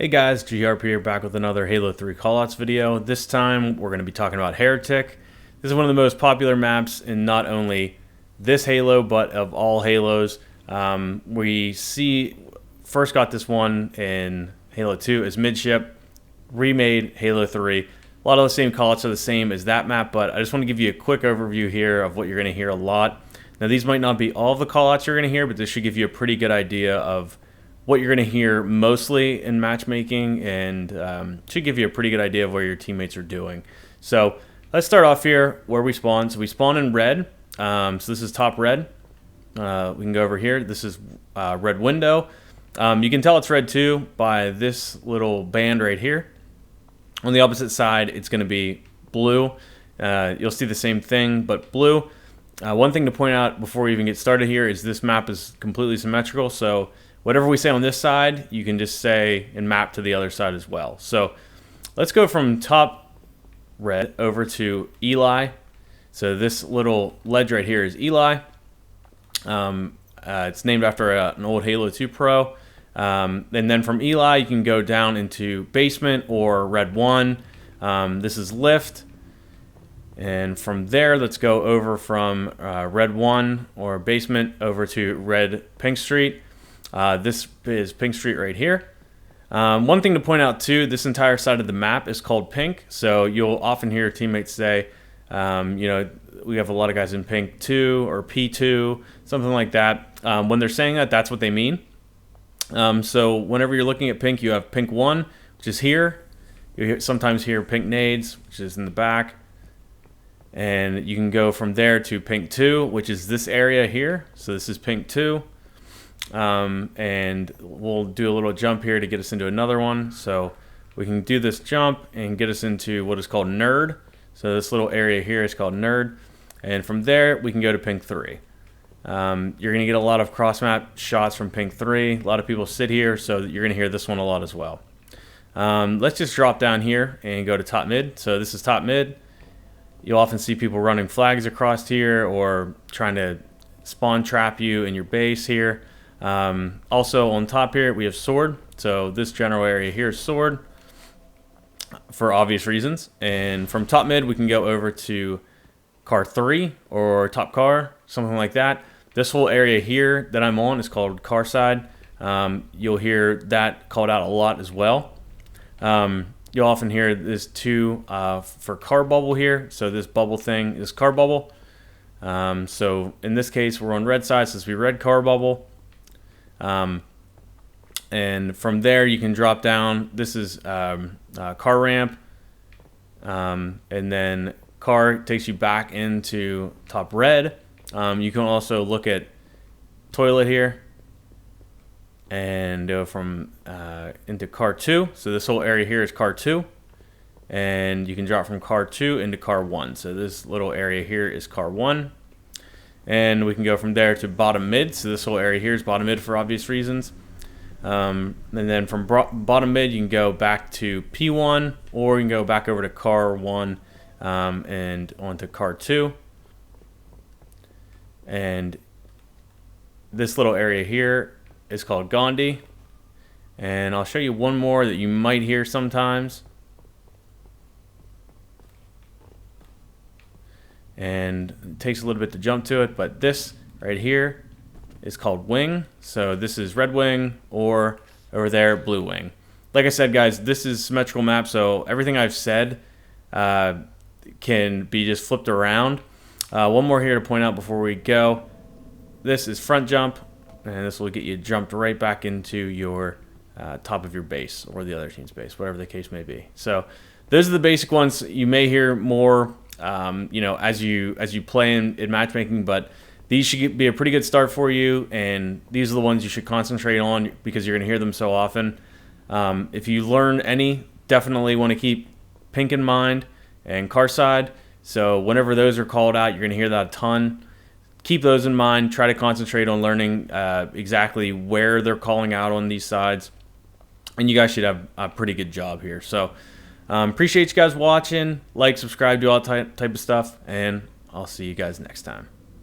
Hey guys, GHarp here, back with another Halo 3 callouts video. This time we're going to be talking about Heretic. This is one of the most popular maps in not only this Halo, but of all Halos. We first got this one in Halo 2 as Midship, remade Halo 3. A lot of the same callouts are the same as that map, but I just want to give you a quick overview here of what you're going to hear a lot. Now these might not be all of the callouts you're going to hear, but this should give you a pretty good idea of what you're going to hear mostly in matchmaking, and should give you a pretty good idea of where your teammates are doing. So let's start off here where we spawn. So we spawn in red. So this is top red. We can go over here. This is red window. You can tell it's red too by this little band right here. On the opposite side, it's going to be blue. You'll see the same thing, but blue. One thing to point out before we even get started here is this map is completely symmetrical. So whatever we say on this side, you can just say and map to the other side as well. So let's go from top red over to Eli. So this little ledge right here is Eli. It's named after an old Halo 2 Pro. And then from Eli, you can go down into basement or red 1. This is lift. And from there, let's go over from red 1 or basement over to red Pink Street. This is Pink Street right here. One thing to point out too, this entire side of the map is called Pink. So you'll often hear teammates say, we have a lot of guys in Pink 2 or P2, something like that. When they're saying that, that's what they mean. So whenever you're looking at Pink, you have Pink 1, which is here. You sometimes hear Pink Nades, which is in the back. And you can go from there to Pink 2, which is this area here. So this is Pink 2. And we'll do a little jump here to get us into another one. So we can do this jump and get us into what is called Nerd. So this little area here is called Nerd. And from there, we can go to Pink 3. You're going to get a lot of cross-map shots from Pink 3. A lot of people sit here, so you're going to hear this one a lot as well. Let's just drop down here and go to top mid. So this is top mid. You'll often see people running flags across here or trying to spawn trap you in your base here. Also on top here, we have sword. So this general area here is sword for obvious reasons. And from top mid, we can go over to car 3 or top car, something like that. This whole area here that I'm on is called car side. You'll hear that called out a lot as well. You'll often hear this too for car bubble here. So this bubble thing is car bubble. So in this case, we're on red side, so this will be red car bubble. And from there, you can drop down. This is car ramp. And then car takes you back into top red. You can also look at toilet here and go from into car 2. So this whole area here is car 2. And you can drop from car 2 into car 1. So this little area here is car 1. And we can go from there to bottom mid. So this whole area here is bottom mid for obvious reasons. And then from bottom mid, you can go back to P1, or you can go back over to car 1 and onto car 2. And this little area here is called Gandhi. And I'll show you one more that you might hear sometimes. And it takes a little bit to jump to it, but this right here is called wing. So this is red wing, or over there blue wing. Like I said, guys, this is symmetrical map, so everything I've said can be just flipped around. One more here to point out before we go. This is front jump, and this will get you jumped right back into your top of your base or the other team's base, whatever the case may be. So those are the basic ones. You may hear more as you play in matchmaking, but these should be a pretty good start for you, and these are the ones you should concentrate on because you're going to hear them so often. If you learn any, definitely want to keep Pink in mind and car side. So whenever those are called out, you're going to hear that a ton. Keep those in mind. Try to concentrate on learning exactly where they're calling out on these sides, and you guys should have a pretty good job here. So appreciate you guys watching. Like, subscribe, do all type of stuff, and I'll see you guys next time.